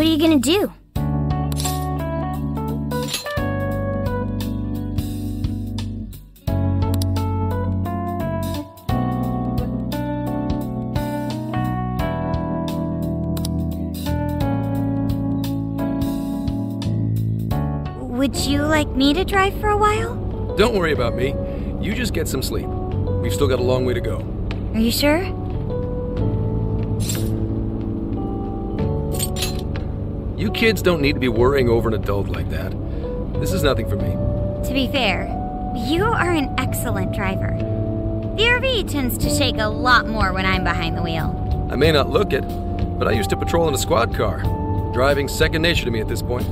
What are you gonna do? Would you like me to drive for a while? Don't worry about me. You just get some sleep. We've still got a long way to go. Are you sure? You kids don't need to be worrying over an adult like that. This is nothing for me. To be fair, you are an excellent driver. The RV tends to shake a lot more when I'm behind the wheel. I may not look it, but I used to patrol in a squad car. Driving's second nature to me at this point.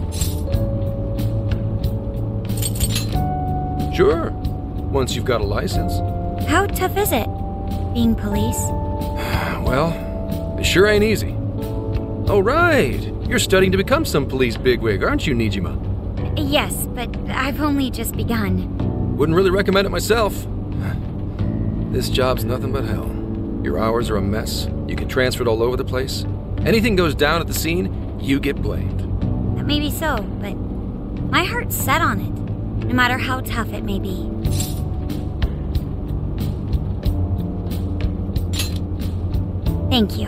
Sure, once you've got a license. How tough is it, being police? Well, it sure ain't easy. Oh, right. You're studying to become some police bigwig, aren't you, Nijima? Yes, but I've only just begun. Wouldn't really recommend it myself. This job's nothing but hell. Your hours are a mess. You get transferred all over the place. Anything goes down at the scene, you get blamed. That may be so, but my heart's set on it. No matter how tough it may be. Thank you.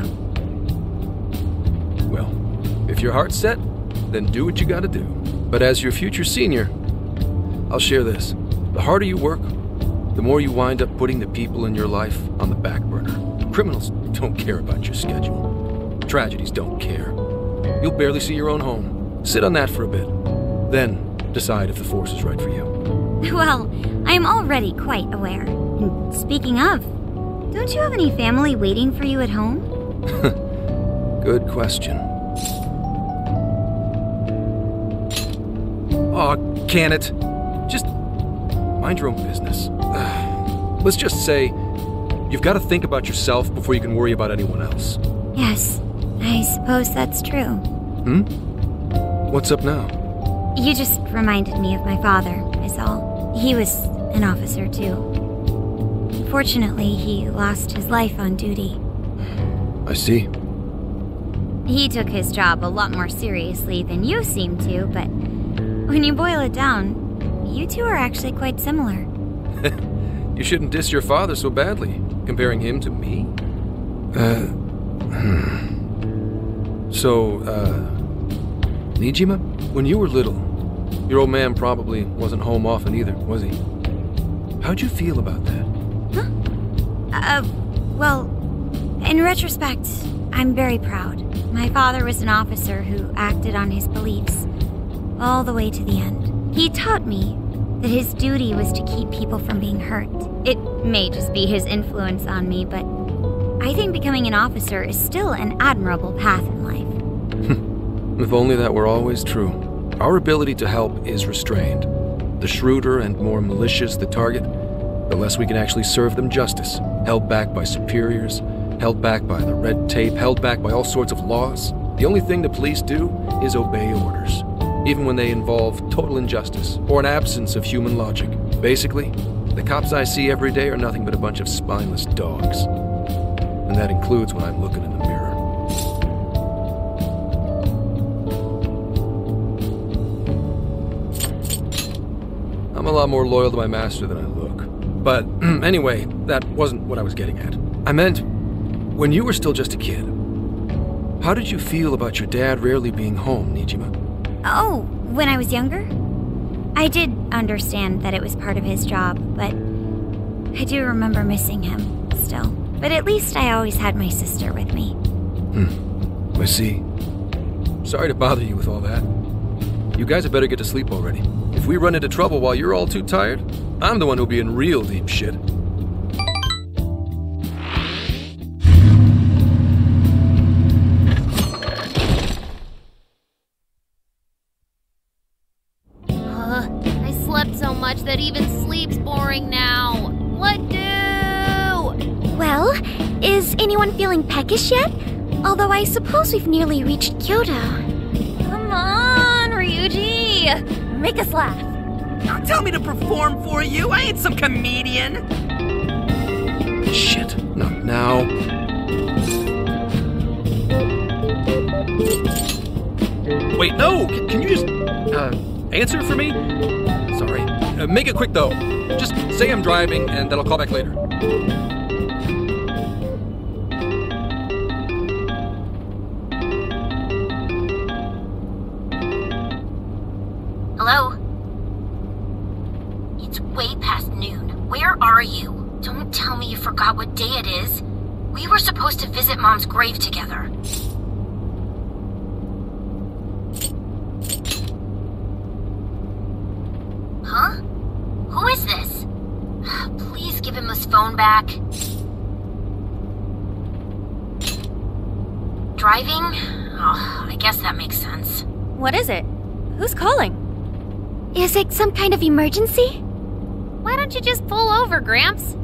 Well, if your heart's set, then do what you gotta do. But as your future senior, I'll share this. The harder you work, the more you wind up putting the people in your life on the back burner. Criminals don't care about your schedule. Tragedies don't care. You'll barely see your own home. Sit on that for a bit. Then decide if the force is right for you. Well, I am already quite aware. And speaking of, don't you have any family waiting for you at home? Good question. Aw, can it? Just mind your own business. Let's just say you've got to think about yourself before you can worry about anyone else. Yes, I suppose that's true. What's up now? You just reminded me of my father, is all. He was an officer, too. Unfortunately, he lost his life on duty. I see. He took his job a lot more seriously than you seem to, but when you boil it down, you two are actually quite similar. You shouldn't diss your father so badly, comparing him to me. So, Nijima, when you were little, your old man probably wasn't home often either, was he? How'd you feel about that? Well, in retrospect, I'm very proud. My father was an officer who acted on his beliefs all the way to the end. He taught me that his duty was to keep people from being hurt. It may just be his influence on me, but I think becoming an officer is still an admirable path in life. If only that were always true. Our ability to help is restrained. The shrewder and more malicious the target, the less we can actually serve them justice. Held back by superiors, held back by the red tape, held back by all sorts of laws. The only thing the police do is obey orders, even when they involve total injustice or an absence of human logic. Basically, the cops I see every day are nothing but a bunch of spineless dogs. And that includes when I'm looking in the mirror. I'm a lot more loyal to my master than I look. But anyway, that wasn't what I was getting at. I meant, when you were still just a kid, how did you feel about your dad rarely being home, Nijima? Oh, when I was younger? I did understand that it was part of his job, but I do remember missing him still. But at least I always had my sister with me. I see. Sorry to bother you with all that. You guys had better get to sleep already. If we run into trouble while you're all too tired, I'm the one who'll be in real deep shit. I slept so much that even sleep's boring now. What do? Well, is anyone feeling peckish yet? Although I suppose we've nearly reached Kyoto. Come on, Ryuji! Make us laugh. Don't tell me to perform for you. I ain't some comedian. Shit, not now. Wait, no! Can you just, answer for me? Sorry. Make it quick, though. Just say I'm driving, and then I'll call back later. Hello? It's way past noon. Where are you? Don't tell me you forgot what day it is. We were supposed to visit Mom's grave together. Huh? Who is this? Please give him his phone back. Driving? Oh, I guess that makes sense. What is it? Who's calling? Is it some kind of emergency? Why don't you just pull over, Gramps?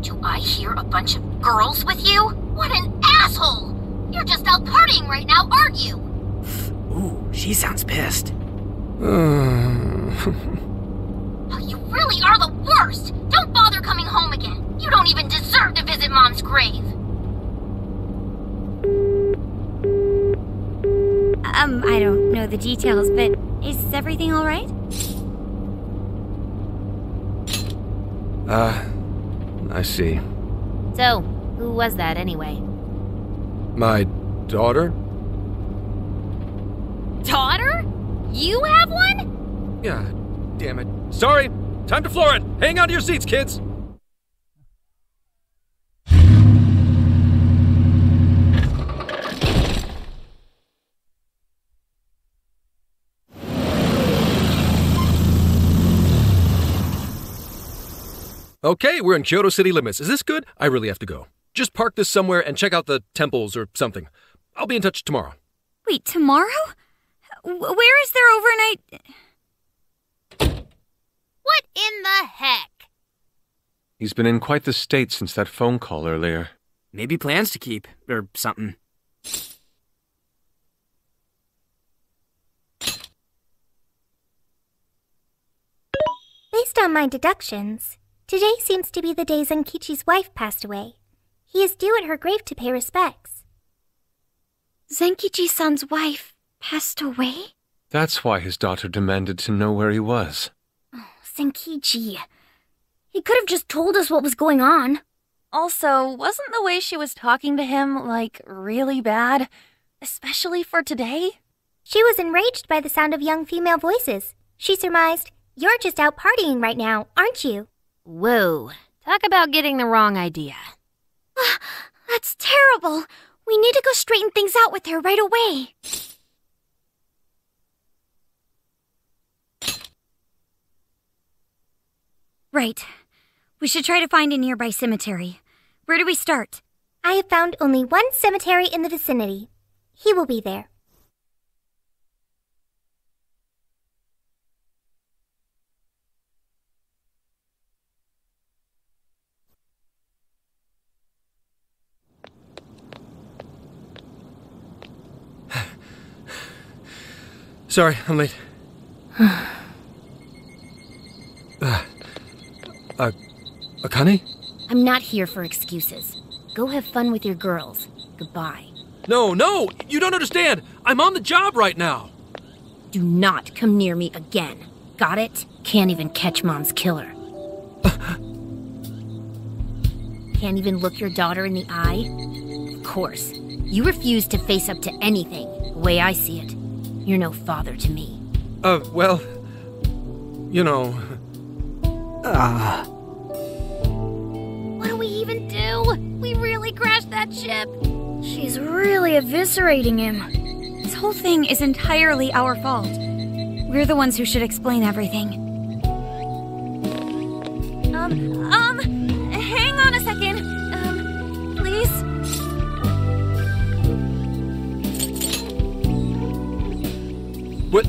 Do I hear a bunch of girls with you? What an asshole! You're just out partying right now, aren't you? Ooh, she sounds pissed. You really are the worst! Don't bother coming home again. You don't even deserve to visit Mom's grave. I don't know the details, but is everything all right? I see. So, who was that anyway? My daughter? Daughter? You have one? Yeah, damn it. Sorry, time to floor it. Hang on to your seats, kids. Okay, we're in Kyoto city limits. Is this good? I really have to go. Just park this somewhere and check out the temples or something. I'll be in touch tomorrow. Wait, tomorrow? Where is their overnight... What in the heck? He's been in quite the state since that phone call earlier. Maybe plans to keep, or something. Based on my deductions, today seems to be the day Zenkichi's wife passed away. He is due at her grave to pay respects. Zenkichi-san's wife passed away? That's why his daughter demanded to know where he was. Zenkichi. He could have just told us what was going on. Also, wasn't the way she was talking to him, like, really bad? Especially for today? She was enraged by the sound of young female voices. She surmised, "You're just out partying right now, aren't you?" Whoa. Talk about getting the wrong idea. That's terrible. We need to go straighten things out with her right away. Right. We should try to find a nearby cemetery. Where do we start? I have found only one cemetery in the vicinity. He will be there. Sorry, I'm late. Akane? I'm not here for excuses. Go have fun with your girls. Goodbye. No, you don't understand. I'm on the job right now. Do not come near me again. Got it? Can't even catch Mom's killer. Can't even look your daughter in the eye? Of course. You refuse to face up to anything, the way I see it. You're no father to me. Well, you know... What do we even do? We really crashed that ship. She's really eviscerating him. This whole thing is entirely our fault. We're the ones who should explain everything. Hang on a second. Please? What?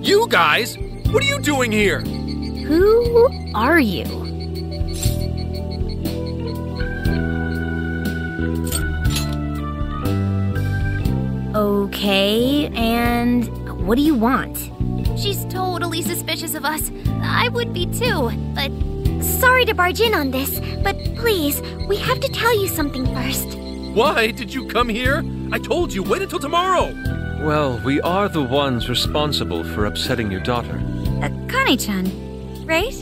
You guys? What are you doing here? Who are you? Okay, and what do you want? She's totally suspicious of us. I would be too, but... Sorry to barge in on this, but please, we have to tell you something first. Why did you come here? I told you, wait until tomorrow. Well, we are the ones responsible for upsetting your daughter. Kane-chan, right?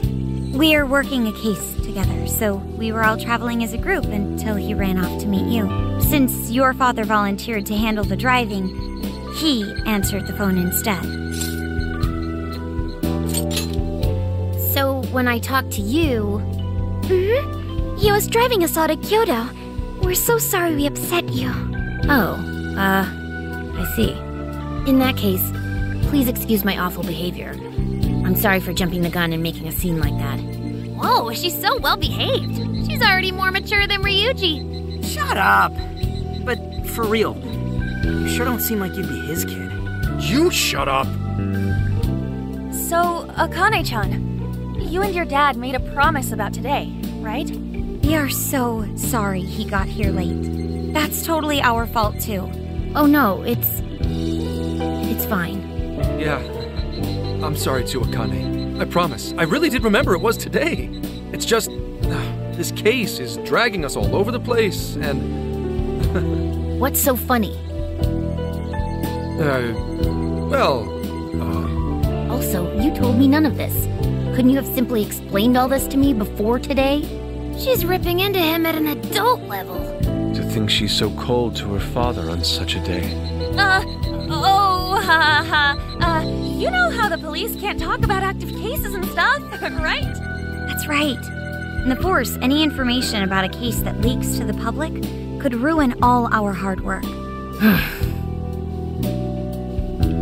We're working a case together, so we were all traveling as a group until he ran off to meet you. Since your father volunteered to handle the driving, he answered the phone instead. So, when I talked to you... He was driving us all to Kyoto. We're so sorry we upset you. Oh, I see. In that case, please excuse my awful behavior. I'm sorry for jumping the gun and making a scene like that. Whoa, she's so well behaved. She's already more mature than Ryuji. Shut up. But for real, you sure don't seem like you'd be his kid. You shut up! So, Akane-chan, you and your dad made a promise about today, right? We are so sorry he got here late. That's totally our fault, too. Oh no, it's fine. Yeah, I'm sorry too, Akane. I promise. I really did remember it was today. It's just, this case is dragging us all over the place, and... What's so funny? Also, you told me none of this. Couldn't you have simply explained all this to me before today? She's ripping into him at an adult level. To think she's so cold to her father on such a day. You know how the police can't talk about active cases and stuff, right? That's right. And of course, any information about a case that leaks to the public could ruin all our hard work.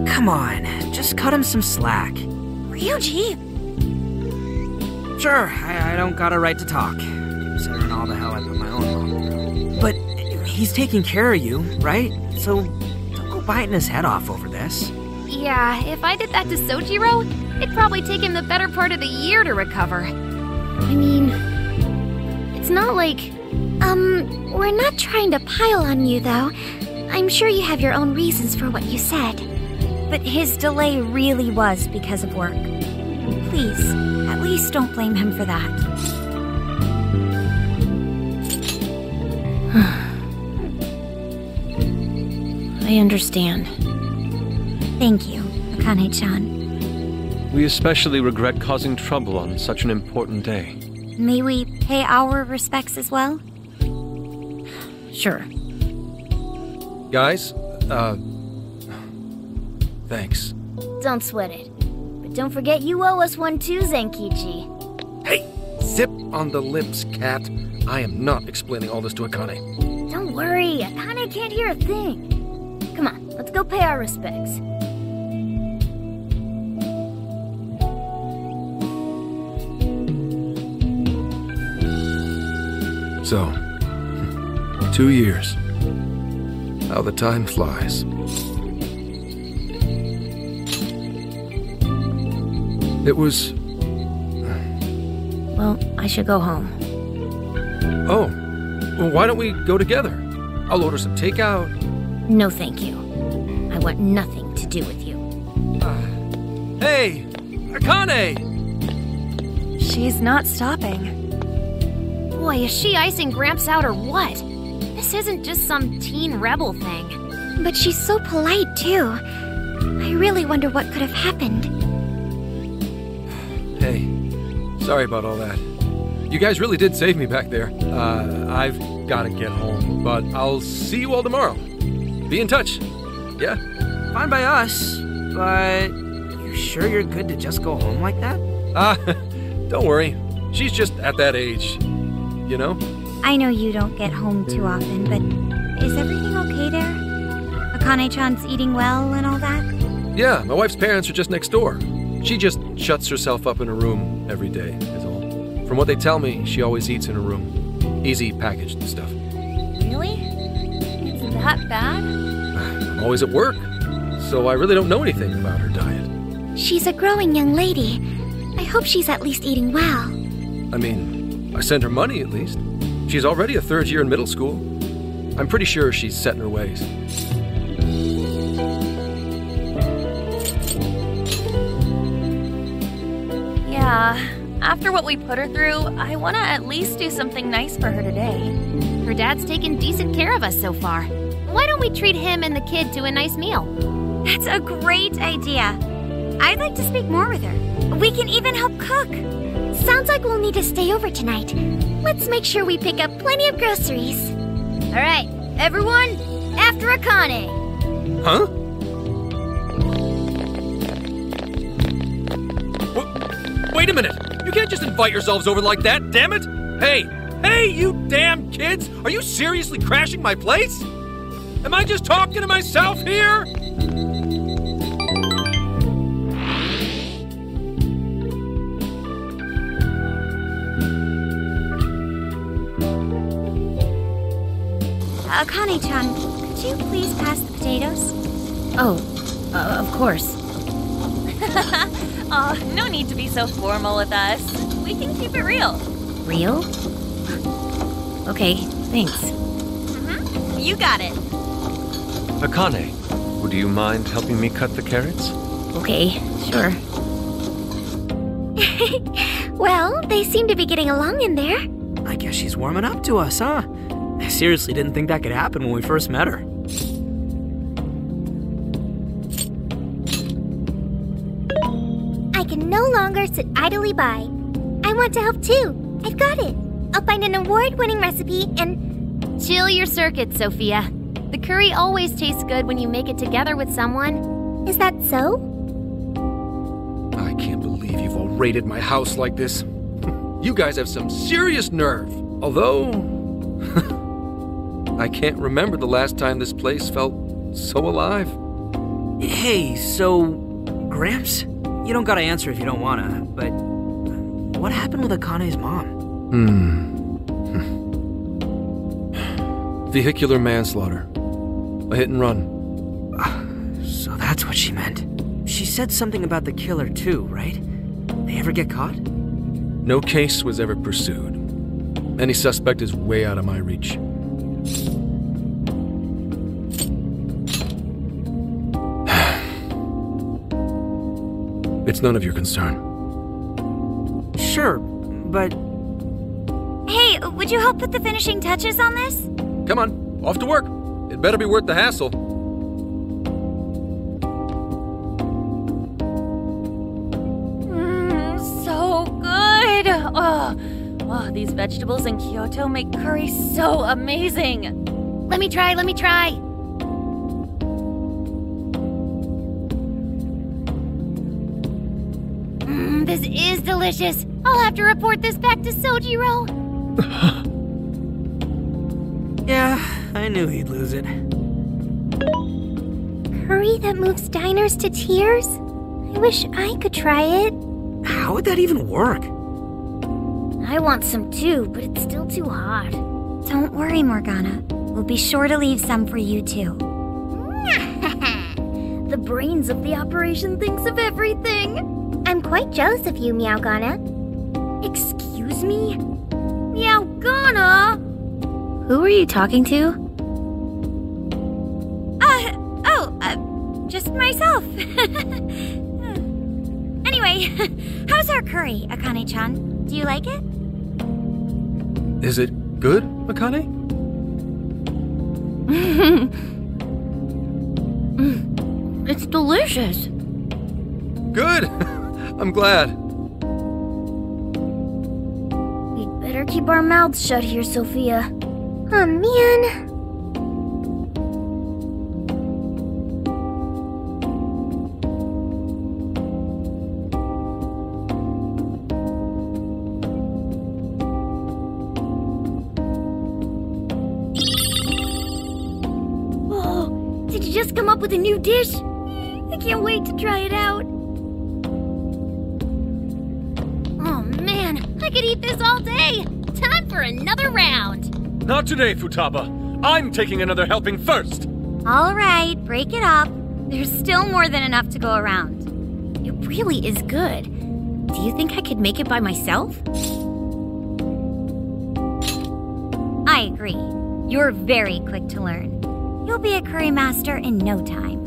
Come on, just cut him some slack. Ryuji! Sure, I don't got a right to talk, considering all the hell I put my own mom through. But he's taking care of you, right? So don't go biting his head off over this. Yeah, if I did that to Sojiro, it'd probably take him the better part of the year to recover. I mean, it's not like... We're not trying to pile on you, though. I'm sure you have your own reasons for what you said. But his delay really was because of work. Please, at least don't blame him for that. I understand. Thank you, Akane-chan. We especially regret causing trouble on such an important day. May we pay our respects as well? Sure. Guys, thanks. Don't sweat it. But don't forget you owe us one too, Zenkichi. Hey, zip on the lips, cat. I am not explaining all this to Akane. Don't worry, Akane can't hear a thing. Come on, let's go pay our respects. So, 2 years. How the time flies. It was... Well, I should go home. Oh, well, why don't we go together? I'll order some takeout. No, thank you. I want nothing to do with you. Hey, Akane! She's not stopping. Boy, is she icing Gramps out or what? This isn't just some teen rebel thing. But she's so polite, too. I really wonder what could have happened. Hey, sorry about all that. You guys really did save me back there. I've got to get home, but I'll see you all tomorrow. Be in touch. Yeah? Fine by us, but you sure you're good to just go home like that? Don't worry. She's just at that age, you know? I know you don't get home too often, but is everything okay there? Akane-chan's eating well and all that? Yeah, my wife's parents are just next door. She just shuts herself up in her room every day, is all. From what they tell me, she always eats in her room. Easy packaged stuff. Really? It's that bad? I'm always at work, so I really don't know anything about her diet. She's a growing young lady. I hope she's at least eating well. I mean, I send her money at least. She's already a third year in middle school. I'm pretty sure she's set in her ways. Yeah, after what we put her through, I want to at least do something nice for her today. Her dad's taken decent care of us so far. Why don't we treat him and the kid to a nice meal? That's a great idea. I'd like to speak more with her. We can even help cook. Sounds like we'll need to stay over tonight. Let's make sure we pick up plenty of groceries. All right, everyone, after Akane. Huh? Wait a minute! You can't just invite yourselves over like that, damn it! Hey, you damn kids! Are you seriously crashing my place? Am I just talking to myself here? Akane-chan, could you please pass the potatoes? Oh, of course. Oh, no need to be so formal with us. We can keep it real. Real? Okay, thanks. You got it. Akane, would you mind helping me cut the carrots? Okay, sure. Well, they seem to be getting along in there. I guess she's warming up to us, huh? I seriously didn't think that could happen when we first met her. I can no longer sit idly by. I want to help too. I've got it. I'll find an award-winning recipe and... Chill your circuits, Sophia. The curry always tastes good when you make it together with someone. Is that so? I can't believe you've all raided my house like this. You guys have some serious nerve. Although... I can't remember the last time this place felt so alive. Hey, so... Gramps? You don't gotta answer if you don't wanna, but... What happened with Akane's mom? Vehicular manslaughter. A hit and run. So that's what she meant. She said something about the killer too, right? They ever get caught? No case was ever pursued. Any suspect is way out of my reach. It's none of your concern. Sure, but... Hey, would you help put the finishing touches on this? Come on, off to work. It better be worth the hassle. So good. Oh, these vegetables in Kyoto make curry so amazing. Let me try. This is delicious. I'll have to report this back to Sojiro. Yeah, I knew he'd lose it. Curry that moves diners to tears? I wish I could try it. How would that even work? I want some too, but it's still too hot. Don't worry, Morgana. We'll be sure to leave some for you too. The brains of the operation thinks of everything. I'm quite jealous of you, Meowgana. Excuse me? Meowgana? Who are you talking to? Just myself. Anyway, how's our curry, Akane-chan? Do you like it? Is it good, Akane? It's delicious. Good! I'm glad. We'd better keep our mouths shut here, Sophia. Oh, man. Oh, did you just come up with a new dish? I can't wait to try it out. Oh, man, I could eat this all day. Time for another round. Not today, Futaba. I'm taking another helping first. All right, break it up. There's still more than enough to go around. It really is good. Do you think I could make it by myself? I agree. You're very quick to learn. You'll be a curry master in no time.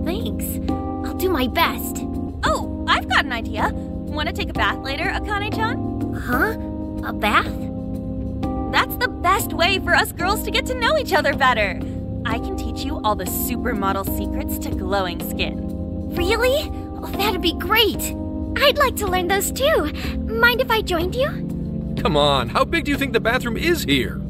Thanks. I'll do my best. Oh, I've got an idea. Want to take a bath later, Akane-chan? Huh? A bath? That's the best way for us girls to get to know each other better. I can teach you all the supermodel secrets to glowing skin. Really? Oh, that'd be great. I'd like to learn those too. Mind if I joined you? Come on, how big do you think the bathroom is here?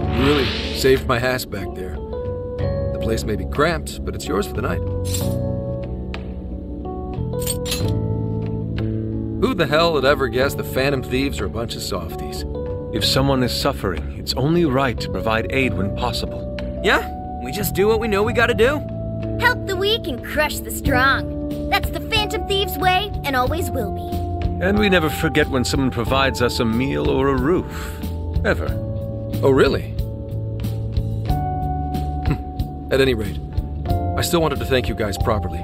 You really saved my ass back there. The place may be cramped, but it's yours for the night. Who the hell would ever guess the Phantom Thieves are a bunch of softies? If someone is suffering, it's only right to provide aid when possible. Yeah, we just do what we know we gotta do. Help the weak and crush the strong. That's the Phantom Thieves' way, and always will be. And we never forget when someone provides us a meal or a roof. Ever. Oh, really? At any rate, I still wanted to thank you guys properly.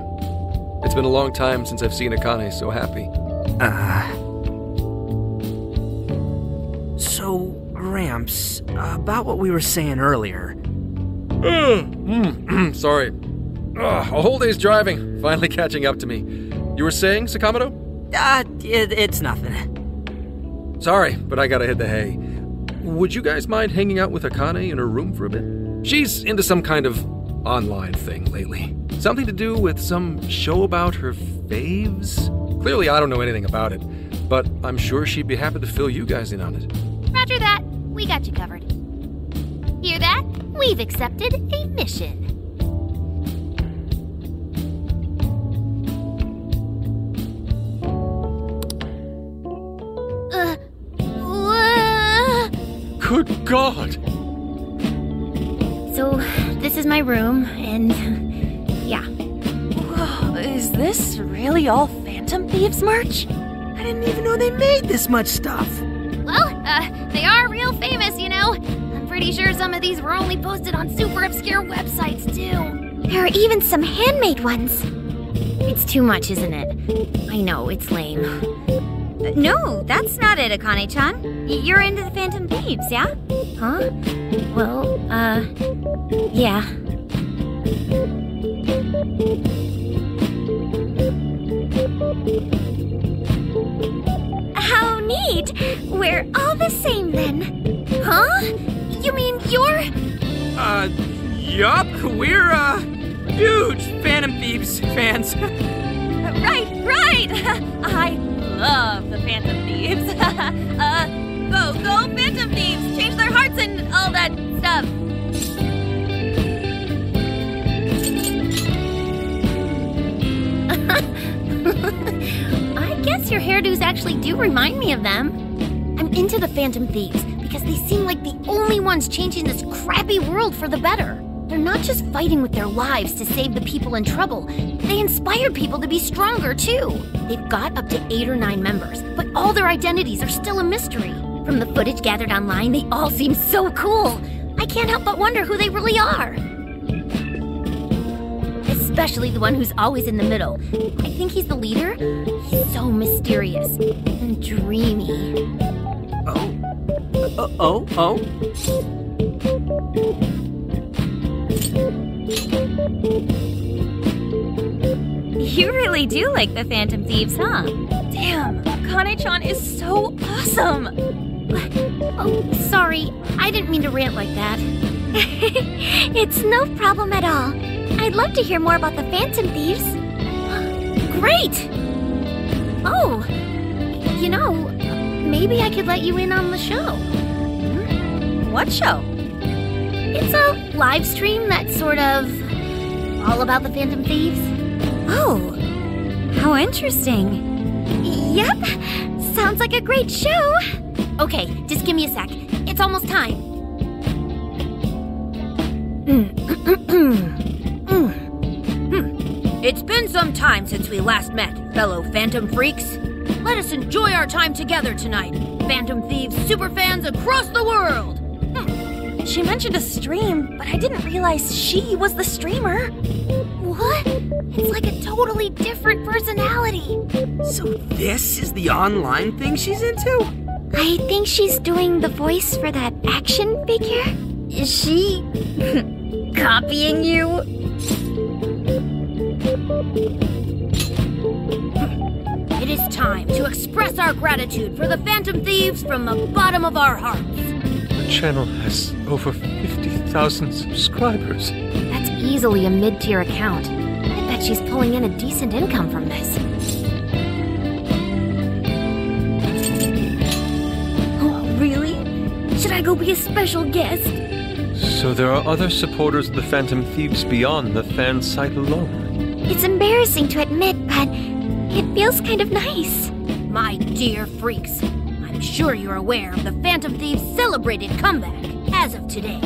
It's been a long time since I've seen Akane so happy. So, Gramps, about what we were saying earlier. Sorry. A whole day's driving, finally catching up to me. You were saying, Sakamoto? It's nothing. Sorry, but I gotta hit the hay. Would you guys mind hanging out with Akane in her room for a bit? She's into some kind of online thing lately. Something to do with some show about her faves? Clearly I don't know anything about it, but I'm sure she'd be happy to fill you guys in on it. Roger that. We got you covered. Hear that? We've accepted a mission. Good God! So, this is my room, and yeah. Whoa, is this really all Phantom Thieves merch? I didn't even know they made this much stuff. Well, they are real famous, you know. I'm pretty sure some of these were only posted on super obscure websites, too. There are even some handmade ones. It's too much, isn't it? I know, it's lame. No, that's not it, Akane-chan. You're into the Phantom Thieves, yeah? Huh? Well, yeah. How neat! We're all the same then. Huh? You mean you're... Yup, we're, huge Phantom Thieves fans. Right! I love the Phantom Thieves. Go Phantom Thieves! Change their hearts and all that stuff. I guess your hairdos actually do remind me of them. I'm into the Phantom Thieves because they seem like the only ones changing this crappy world for the better. They're not just fighting with their lives to save the people in trouble. They inspire people to be stronger, too. They've got up to 8 or 9 members, but all their identities are still a mystery. From the footage gathered online, they all seem so cool. I can't help but wonder who they really are. Especially the one who's always in the middle. I think he's the leader. He's so mysterious and dreamy. Oh? You really do like the Phantom Thieves, huh? Damn, Akane-chan is so awesome. Oh, sorry. I didn't mean to rant like that. It's no problem at all. I'd love to hear more about the Phantom Thieves. Great! Oh, you know, maybe I could let you in on the show. What show? It's a live stream that's sort of all about the Phantom Thieves. Oh, how interesting. Yep, sounds like a great show. Okay, just give me a sec. It's almost time. It's been some time since we last met, fellow Phantom Freaks. Let us enjoy our time together tonight, Phantom Thieves superfans across the world. She mentioned a stream, but I didn't realize she was the streamer. What? It's like a totally different personality. So this is the online thing she's into? I think she's doing the voice for that action figure. Is she copying you? time to express our gratitude for the Phantom Thieves from the bottom of our hearts. The channel has over 50,000 subscribers. That's easily a mid-tier account. I bet she's pulling in a decent income from this. Oh, really? Should I go be a special guest? So there are other supporters of the Phantom Thieves beyond the fan site alone. It's embarrassing to admit, but it feels kind of nice. My dear freaks, I'm sure you're aware of the Phantom Thieves' celebrated comeback. As of today,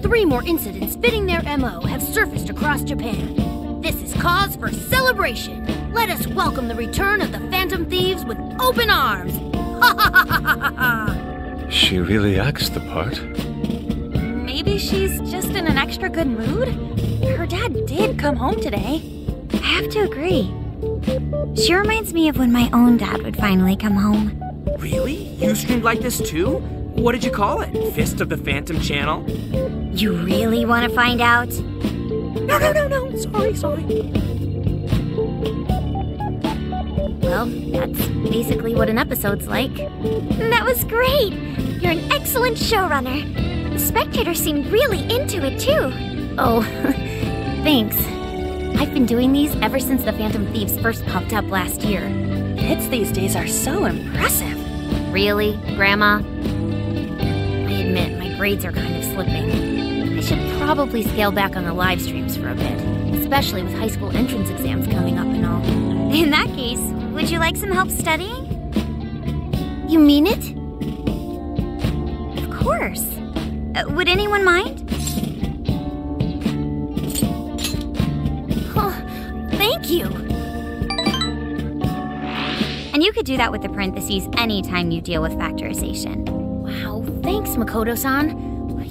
3 more incidents fitting their MO have surfaced across Japan. This is cause for celebration. Let us welcome the return of the Phantom Thieves with open arms. Ha ha ha ha ha ha! She really acts the part. Maybe she's just in an extra good mood? Her dad did come home today. I have to agree. She reminds me of when my own dad would finally come home. Really? You streamed like this too? What did you call it? Fist of the Phantom Channel? You really want to find out? No. Sorry. Well, that's basically what an episode's like. That was great. You're an excellent showrunner. The spectators seemed really into it, too. Oh, thanks. I've been doing these ever since the Phantom Thieves first popped up last year. Kids these days are so impressive. Really, Grandma? I admit my grades are kind of slipping. I should probably scale back on the live streams for a bit, especially with high school entrance exams coming up and all. In that case, would you like some help studying? You mean it? Of course. Would anyone mind? Oh, thank you. And you could do that with the parentheses anytime you deal with factorization. Wow, thanks, Makoto-san.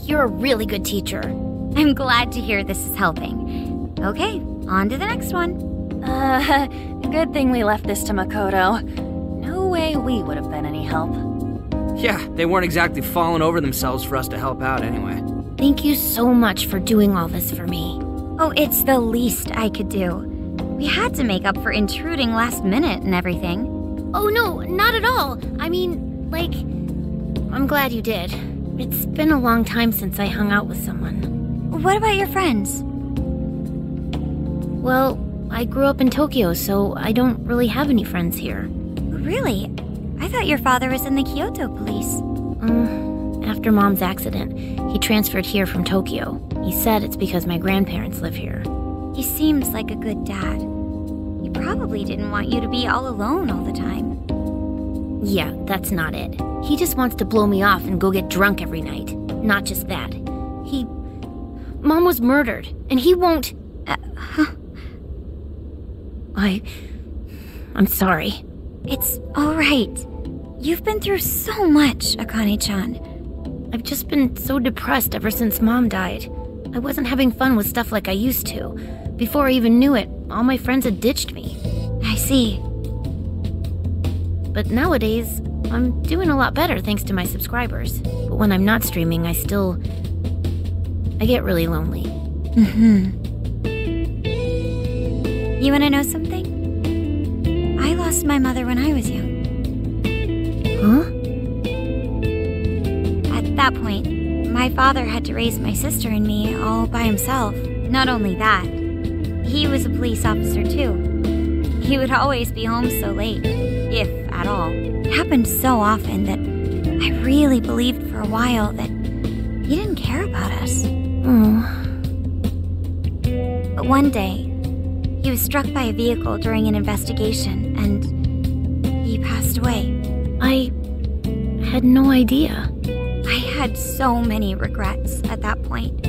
You're a really good teacher. I'm glad to hear this is helping. Okay, on to the next one. Good thing we left this to Makoto. No way we would have been any help. Yeah, they weren't exactly falling over themselves for us to help out anyway. Thank you so much for doing all this for me. Oh, it's the least I could do. We had to make up for intruding last minute and everything. Oh no, not at all. I mean, like, I'm glad you did. It's been a long time since I hung out with someone. What about your friends? Well, I grew up in Tokyo, so I don't really have any friends here. Really? I thought your father was in the Kyoto police. After Mom's accident, he transferred here from Tokyo. He said it's because my grandparents live here. He seems like a good dad. He probably didn't want you to be all alone all the time. Yeah, that's not it. He just wants to blow me off and go get drunk every night. Not just that. Mom was murdered, and he won't... I'm sorry. It's all right. You've been through so much, Akane-chan. I've just been so depressed ever since Mom died. I wasn't having fun with stuff like I used to. Before I even knew it, all my friends had ditched me. I see. But nowadays, I'm doing a lot better thanks to my subscribers. But when I'm not streaming, I get really lonely. You want to know something? I lost my mother when I was young. Huh? At that point, my father had to raise my sister and me all by himself. Not only that, he was a police officer too. He would always be home so late, if at all. It happened so often that I really believed for a while that he didn't care about us. But one day, he was struck by a vehicle during an investigation, and he passed away. I had no idea. I had so many regrets at that point.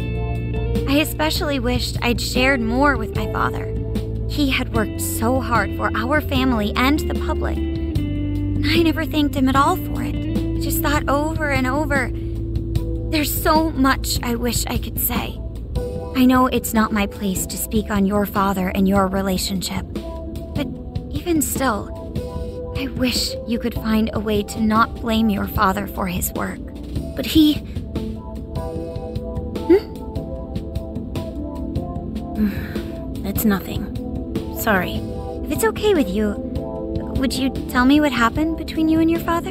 I especially wished I'd shared more with my father. He had worked so hard for our family and the public. And I never thanked him at all for it. I just thought over and over, there's so much I wish I could say. I know it's not my place to speak on your father and your relationship, but even still, I wish you could find a way to not blame your father for his work. But he... It's nothing. Sorry. If it's okay with you, Would you tell me what happened between you and your father?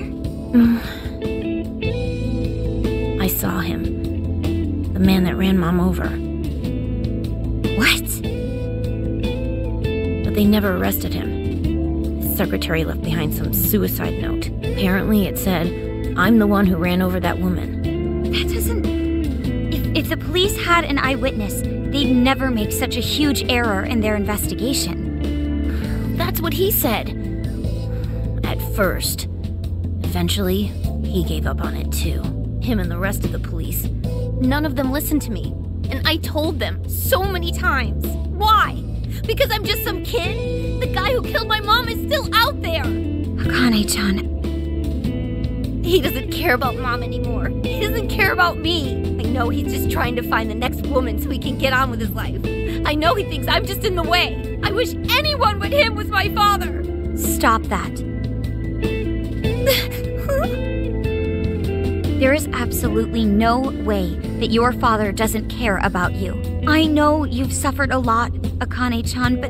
I saw him. The man that ran Mom over. What? But they never arrested him. His secretary left behind some suicide note. Apparently it said, "I'm the one who ran over that woman." That doesn't... If the police had an eyewitness, they'd never make such a huge error in their investigation. That's what he said. At first. Eventually, he gave up on it too. Him and the rest of the police. None of them listened to me. And I told them so many times. Why? Because I'm just some kid? The guy who killed my mom is still out there! Akane-chan... He doesn't care about Mom anymore. He doesn't care about me. I know he's just trying to find the next woman so he can get on with his life. I know he thinks I'm just in the way. I wish anyone but him was my father. Stop that. There is absolutely no way that your father doesn't care about you. I know you've suffered a lot, Akane-chan, but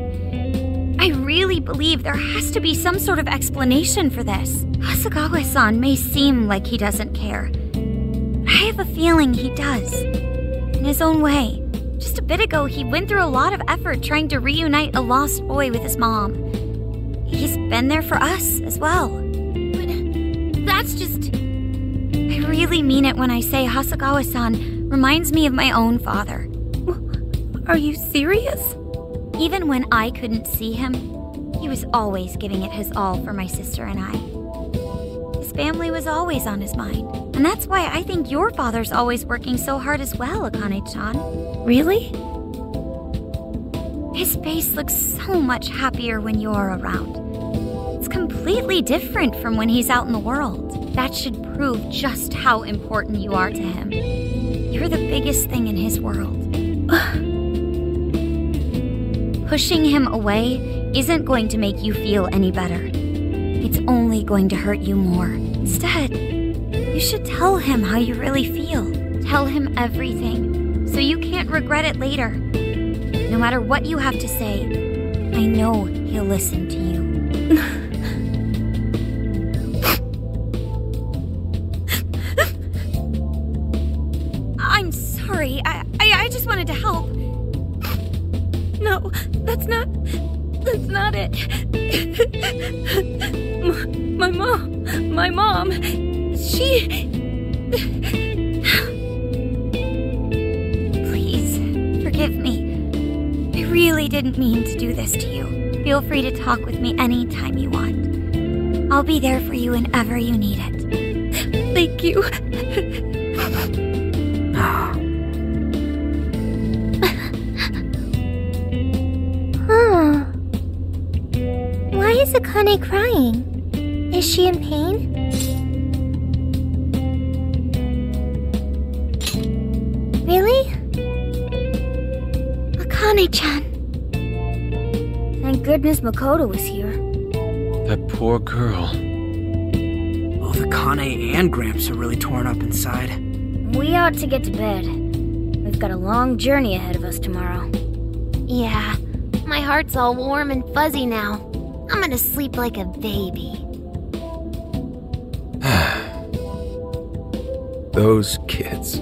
I really believe there has to be some sort of explanation for this. Hasegawa-san may seem like he doesn't care. I have a feeling he does. In his own way. Just a bit ago, he went through a lot of effort trying to reunite a lost boy with his mom. He's been there for us as well. But that's just... I really mean it when I say Hasegawa-san reminds me of my own father. Are you serious? Even when I couldn't see him, he was always giving it his all for my sister and I. His family was always on his mind. And that's why I think your father's always working so hard as well, Akane-chan. Really? His face looks so much happier when you're around. It's completely different from when he's out in the world. That should prove just how important you are to him. You're the biggest thing in his world. Pushing him away isn't going to make you feel any better. It's only going to hurt you more. Instead, you should tell him how you really feel. Tell him everything, so you can't regret it later. No matter what you have to say, I know he'll listen to you. I'm sorry. I just wanted to help. No, that's not it. My mom, she... Please, forgive me. I really didn't mean to do this to you. Feel free to talk with me anytime you want. I'll be there for you whenever you need it. Thank you. Why is Akane crying? Is she in pain? Really? Akane-chan. Thank goodness Makoto was here. That poor girl. Both Akane and Gramps are really torn up inside. We ought to get to bed. We've got a long journey ahead of us tomorrow. Yeah, my heart's all warm and fuzzy now. I'm gonna sleep like a baby. Those kids.